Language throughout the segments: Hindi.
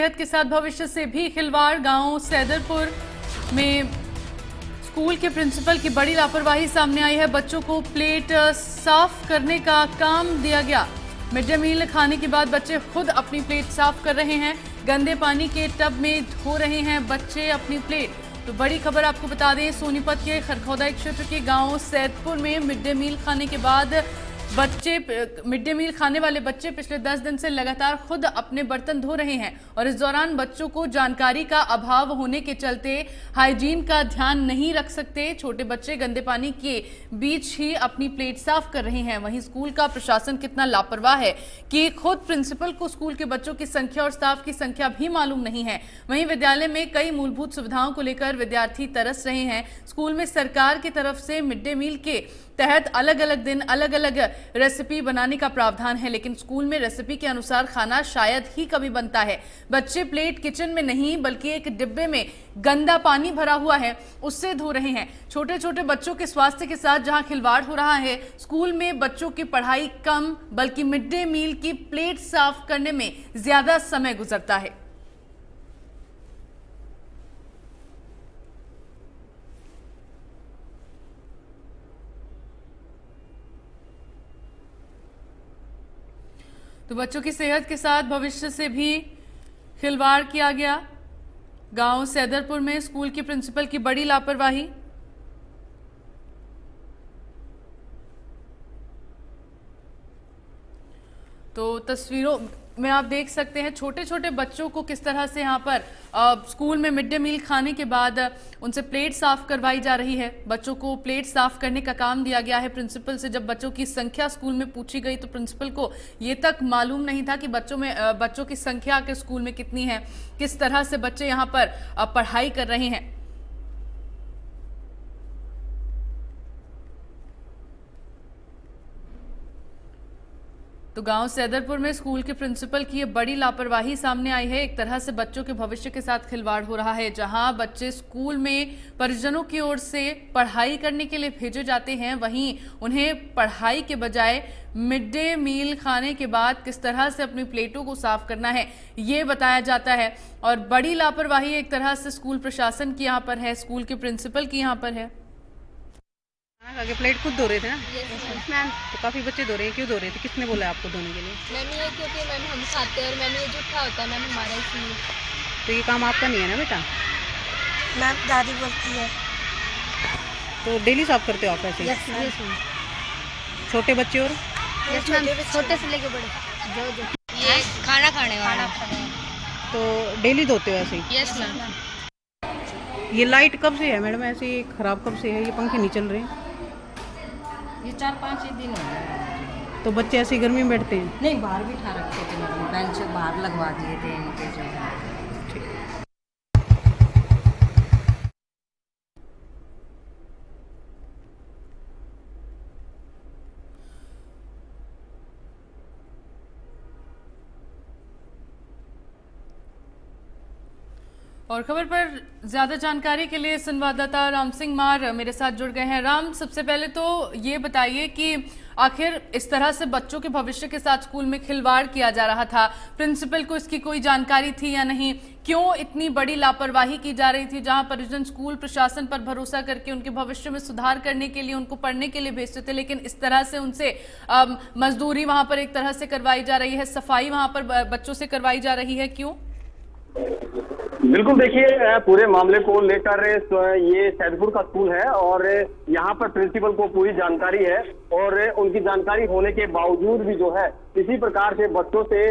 सेहत के साथ भविष्य से भी खिलवाड़। गांव सैदरपुर में स्कूल के प्रिंसिपल की बड़ी लापरवाही सामने आई है। बच्चों को प्लेट साफ करने का काम दिया गया। मिड डे मील खाने के बाद बच्चे खुद अपनी प्लेट साफ कर रहे हैं। गंदे पानी के टब में धो रहे हैं बच्चे अपनी प्लेट। तो बड़ी खबर आपको बता दें, सोनीपत के खरखौदा क्षेत्र के गांव सैदपुर में मिड डे मील खाने के बाद मिड डे मील खाने वाले बच्चे पिछले 10 दिन से लगातार खुद अपने बर्तन धो रहे हैं और इस दौरान बच्चों को जानकारी का अभाव होने के चलते हाइजीन का ध्यान नहीं रख सकते। छोटे बच्चे गंदे पानी के बीच ही अपनी प्लेट साफ कर रहे हैं। वहीं स्कूल का प्रशासन कितना लापरवाह है कि खुद प्रिंसिपल को स्कूल के बच्चों की संख्या और स्टाफ की संख्या भी मालूम नहीं है। वहीं विद्यालय में कई मूलभूत सुविधाओं को लेकर विद्यार्थी तरस रहे हैं। स्कूल में सरकार की तरफ से मिड डे मील के तहत अलग अलग दिन अलग अलग रेसिपी बनाने का प्रावधान है, लेकिन स्कूल में रेसिपी के अनुसार खाना शायद ही कभी बनता है। बच्चे प्लेट किचन में नहीं बल्कि एक डिब्बे में गंदा पानी भरा हुआ है उससे धो रहे हैं। छोटे छोटे बच्चों के स्वास्थ्य के साथ जहां खिलवाड़ हो रहा है, स्कूल में बच्चों की पढ़ाई कम बल्कि मिड डे मील की प्लेट साफ करने में ज्यादा समय गुजरता है। तो बच्चों की सेहत के साथ भविष्य से भी खिलवाड़ किया गया। गांव सैदरपुर में स्कूल की प्रिंसिपल की बड़ी लापरवाही। तो तस्वीरों में आप देख सकते हैं छोटे छोटे बच्चों को किस तरह से यहाँ पर स्कूल में मिड डे मील खाने के बाद उनसे प्लेट साफ करवाई जा रही है। बच्चों को प्लेट साफ करने का काम दिया गया है प्रिंसिपल से। जब बच्चों की संख्या स्कूल में पूछी गई तो प्रिंसिपल को ये तक मालूम नहीं था कि बच्चों की संख्या के स्कूल में कितनी है, किस तरह से बच्चे यहाँ पर पढ़ाई कर रहे हैं। तो गांव सैदरपुर में स्कूल के प्रिंसिपल की ये बड़ी लापरवाही सामने आई है। एक तरह से बच्चों के भविष्य के साथ खिलवाड़ हो रहा है। जहां बच्चे स्कूल में परिजनों की ओर से पढ़ाई करने के लिए भेजे जाते हैं, वहीं उन्हें पढ़ाई के बजाय मिड डे मील खाने के बाद किस तरह से अपनी प्लेटों को साफ करना है ये बताया जाता है। और बड़ी लापरवाही एक तरह से स्कूल प्रशासन की यहाँ पर है, स्कूल के प्रिंसिपल की यहाँ पर है। आगे प्लेट खुद धो रहे थे ना? मैम। तो काफी बच्चे धो रहे हैं, क्यों धो रहे थे? किसने बोला आपको धोने के लिए? मैम ये क्योंकि मैम हम खाते हैं और मैम ये जूठा होता है मैम हमारा, इसलिए। तो ये काम आपका नहीं है ना बेटा? मैम दादी बोलती है। तो डेली साफ करते हो आप ऐसे? Yes yes ma'am. छोटे बच्चे और? यस मैम, छोटे से लेके बड़े जो ये खाना खाने वाला। तो डेली धोते हो ऐसे? Yes ma'am. ये लाइट कब से है मैडम ऐसे खराब कब से है? ये पंखे नहीं चल रहे हैं? ये 4-5 दिन हो गए। तो बच्चे ऐसे गर्मी में बैठते हैं? नहीं, बाहर बिठा रखे थे मैडम, बेंच बाहर लगवा दिए थे इनके जो। और खबर पर ज्यादा जानकारी के लिए संवाददाता राम सिंह मार मेरे साथ जुड़ गए हैं। राम, सबसे पहले तो ये बताइए कि आखिर इस तरह से बच्चों के भविष्य के साथ स्कूल में खिलवाड़ किया जा रहा था, प्रिंसिपल को इसकी कोई जानकारी थी या नहीं? क्यों इतनी बड़ी लापरवाही की जा रही थी, जहां परिजन स्कूल प्रशासन पर भरोसा करके उनके भविष्य में सुधार करने के लिए उनको पढ़ने के लिए भेजते थे, लेकिन इस तरह से उनसे मजदूरी वहां पर एक तरह से करवाई जा रही है, सफाई वहां पर बच्चों से करवाई जा रही है, क्यों? बिल्कुल, देखिए पूरे मामले को लेकर ये सैदपुर का स्कूल है और यहाँ पर प्रिंसिपल को पूरी जानकारी है और उनकी जानकारी होने के बावजूद भी जो है इसी प्रकार से बच्चों से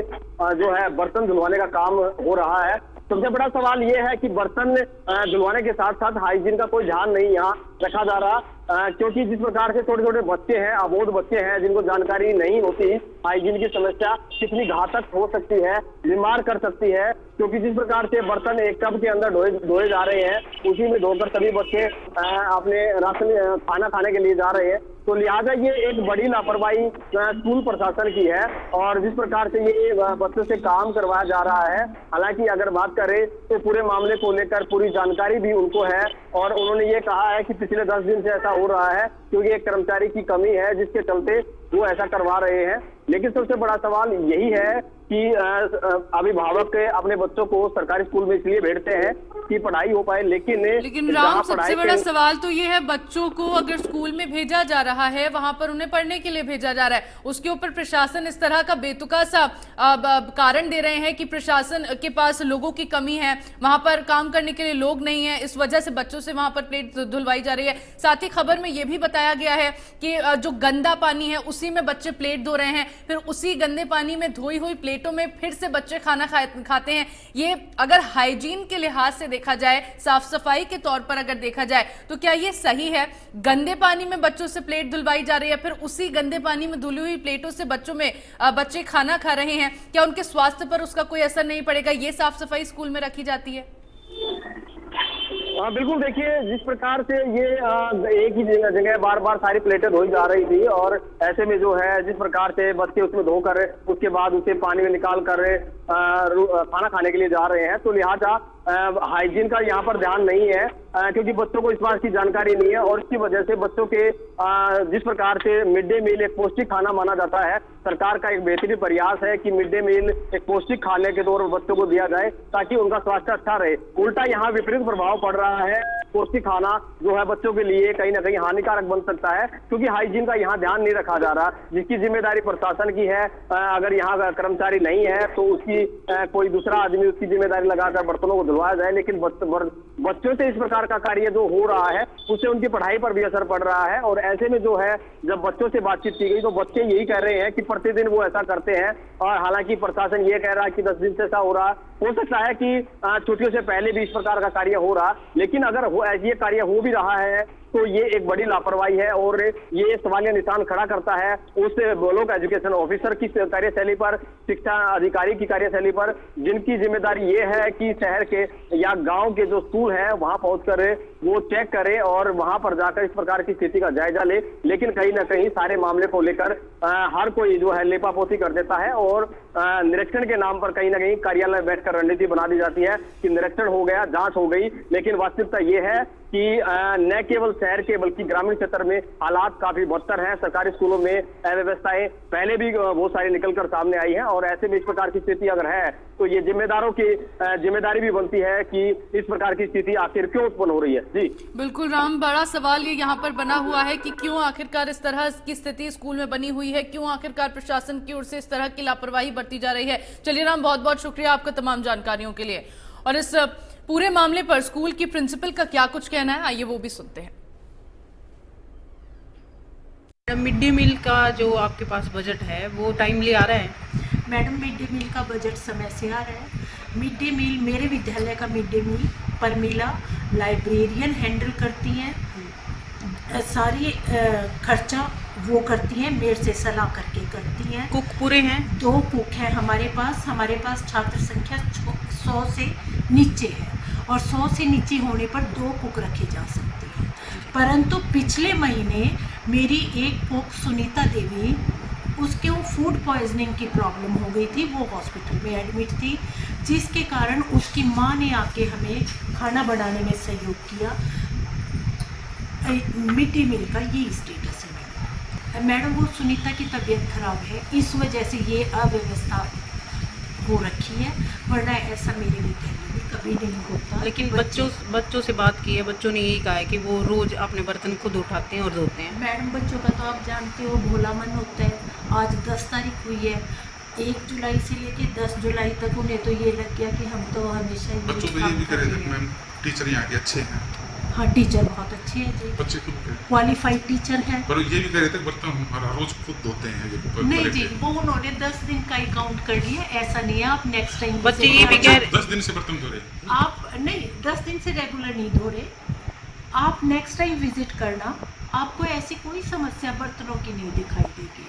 जो है बर्तन धुलवाने का काम हो रहा है। सबसे बड़ा सवाल ये है कि बर्तन धुलवाने के साथ साथ हाइजीन का कोई ध्यान नहीं यहाँ रखा जा रहा, क्योंकि जिस प्रकार से छोटे छोटे बच्चे हैं, अबोध बच्चे हैं, जिनको जानकारी नहीं होती हाइजीन की समस्या कितनी घातक हो सकती है, बीमार कर सकती है, क्योंकि जिस प्रकार से बर्तन एक टब के अंदर धोए जा रहे हैं, उसी में धोकर सभी बच्चे अपने राशन खाना खाने के लिए जा रहे हैं। तो लिहाजा ये एक बड़ी लापरवाही स्कूल प्रशासन की है और जिस प्रकार से ये बच्चों से काम करवाया जा रहा है। हालांकि अगर बात करें तो पूरे मामले को लेकर पूरी जानकारी भी उनको है और उन्होंने ये कहा है कि पिछले 10 दिन से ऐसा हो रहा है क्योंकि एक कर्मचारी की कमी है जिसके चलते वो ऐसा करवा रहे हैं। लेकिन सबसे बड़ा सवाल यही है कि अभिभावक अपने बच्चों को सरकारी स्कूल में इसलिए भेजते हैं कि पढ़ाई हो पाए, लेकिन राम, सबसे बड़ा सवाल तो ये है, बच्चों को अगर स्कूल में भेजा जा रहा है, वहां पर उन्हें पढ़ने के लिए भेजा जा रहा है, उसके ऊपर प्रशासन इस तरह का बेतुका सा कारण दे रहे हैं कि प्रशासन के पास लोगों की कमी है, वहां पर काम करने के लिए लोग नहीं है, इस वजह से बच्चों से वहां पर प्लेट धुलवाई जा रही है। साथ ही खबर में यह भी बताया गया है कि जो गंदा पानी है उसी में बच्चे प्लेट धो रहे हैं, फिर उसी गंदे पानी में धोई हुई प्लेटों में फिर से बच्चे खाना खाते हैं। ये अगर हाइजीन के लिहाज से देखा जाए, साफ सफाई के तौर पर अगर देखा जाए, तो क्या ये सही है? गंदे पानी में बच्चों से प्लेट धुलवाई जा रही है, फिर उसी गंदे पानी में धुली हुई प्लेटों से बच्चे खाना खा रहे हैं, क्या उनके स्वास्थ्य पर उसका कोई असर नहीं पड़ेगा? ये साफ सफाई स्कूल में रखी जाती है? हाँ बिल्कुल, देखिए जिस प्रकार से ये एक ही जगह बार बार सारी प्लेटें धोई जा रही थी, और ऐसे में जो है जिस प्रकार से बच्चे उसमें धोकर उसके बाद उसे पानी में निकाल कर खाना खाने के लिए जा रहे हैं, तो लिहाजा हाइजीन का यहाँ पर ध्यान नहीं है, क्योंकि बच्चों को इस बात की जानकारी नहीं है। और इसकी वजह से बच्चों के जिस प्रकार से मिड डे मील एक पौष्टिक खाना माना जाता है, सरकार का एक बेहतरीन प्रयास है कि मिड डे मील एक पौष्टिक खाने के तौर पर बच्चों को दिया जाए ताकि उनका स्वास्थ्य अच्छा रहे। उल्टा यहाँ विपरीत प्रभाव पड़ रहा है, पौष्टिक खाना जो है बच्चों के लिए कहीं ना कहीं हानिकारक बन सकता है, क्योंकि हाइजीन का यहाँ ध्यान नहीं रखा जा रहा, जिसकी जिम्मेदारी प्रशासन की है। अगर यहाँ कर्मचारी नहीं है तो उसकी कोई दूसरा आदमी उसकी जिम्मेदारी लगाकर बर्तनों को धुलवाया जाए, लेकिन बच्चों से इस प्रकार का कार्य जो हो रहा है उससे उनकी पढ़ाई पर भी असर पड़ रहा है। और ऐसे में जो है जब बच्चों से बातचीत की गई तो बच्चे यही कह रहे हैं कि प्रतिदिन वो ऐसा करते हैं, और हालांकि प्रशासन ये कह रहा है कि 10 दिन से ऐसा हो रहा, हो सकता है कि छुट्टियों से पहले भी इस प्रकार का कार्य हो रहा, लेकिन अगर ये कार्य हो भी रहा है तो ये एक बड़ी लापरवाही है, और ये सवालिया निशान खड़ा करता है उस ब्लॉक एजुकेशन ऑफिसर की कार्यशैली पर, शिक्षा अधिकारी की कार्यशैली पर, जिनकी जिम्मेदारी ये है कि शहर के या गांव के जो स्कूल है वहां पहुंचकर वो चेक करे और वहां पर जाकर इस प्रकार की स्थिति का जायजा ले। लेकिन कहीं ना कहीं सारे मामले को लेकर हर कोई जो है लेपापोती कर देता है, और निरीक्षण के नाम पर कहीं ना कहीं कार्यालय बैठकर रणनीति बना दी जाती है कि निरीक्षण हो गया, जांच हो गई। लेकिन वास्तविकता ये है कि न केवल शहर के बल्कि ग्रामीण क्षेत्र में हालात काफी बदतर हैं। सरकारी स्कूलों में अव्यवस्थाएं पहले भी बहुत सारी निकलकर सामने आई हैं, और ऐसे में इस प्रकार की स्थिति अगर है तो ये जिम्मेदारों की जिम्मेदारी भी बनती है कि इस प्रकार की स्थिति आखिर क्यों उत्पन्न हो रही है। जी बिल्कुल राम, बड़ा सवाल ये यहाँ पर बना हुआ है कि क्यों आखिरकार इस तरह की स्थिति स्कूल में बनी हुई है, क्यों आखिरकार प्रशासन की ओर से इस तरह की लापरवाही बरती जा रही है। चलिए राम, बहुत बहुत शुक्रिया आपका तमाम जानकारियों के लिए। और इस पूरे मामले पर स्कूल की प्रिंसिपल का क्या कुछ कहना है, आइए वो भी सुनते हैं। मिड डे मील का जो आपके पास बजट है वो टाइमली आ रहा है? मैडम, मिड डे मील का बजट समय से आ रहा है। मिड डे मील, मेरे विद्यालय का mid day meal Pramila librarian handle करती हैं, सारी खर्चा वो करती हैं, मेरे से सलाह करके करती हैं। कुक पूरे हैं? 2 कुक हैं हमारे पास छात्र संख्या 100 से नीचे है, और 100 से नीचे होने पर 2 कुक रखे जा सकते हैं। परंतु पिछले महीने मेरी एक कुक सुनीता देवी, उसके वो फूड पॉइजनिंग की प्रॉब्लम हो गई थी, वो हॉस्पिटल में एडमिट थी, जिसके कारण उसकी माँ ने आके हमें खाना बनाने में सहयोग किया। मिड डे मील का ये स्टेटस है मैडम। वो सुनीता की तबीयत खराब है, इस वजह से ये अव्यवस्था हो रखी है, वरना ऐसा मेरे विद्यालय में कभी नहीं होता। लेकिन बच्चों से बात की है, बच्चों ने यही कहा है कि वो रोज अपने बर्तन खुद उठाते हैं और धोते हैं। मैडम, बच्चों का तो आप जानते हो भोला मन होता है। आज 10 तारीख हुई है, 1 जुलाई से लेके 10 जुलाई तक उन्हें तो ये लग गया कि हम तो हमेशा ही बच्चों को ये भी कह रहे थे मैम, टीचर यहाँ के अच्छे हैं। हाँ, टीचर बहुत अच्छे हैं जी, बच्चे क्वालिफाइड टीचर हैं। पर ये भी कह रहे थे बर्तन हमारा रोज खुद धोते हैं। नहीं जी, वो उन्होंने 10 दिन का अकाउंट कर लिया, ऐसा नहीं है। आप नेक्स्ट टाइम बच्चे ये भी कह रहे 10 दिन से बर्तन धो रहे, आप नहीं 10 दिन से रेगुलर नहीं धो रहे, आप नेक्स्ट टाइम विजिट करना, आपको ऐसी कोई समस्या बर्तनों की नहीं दिखाई देगी।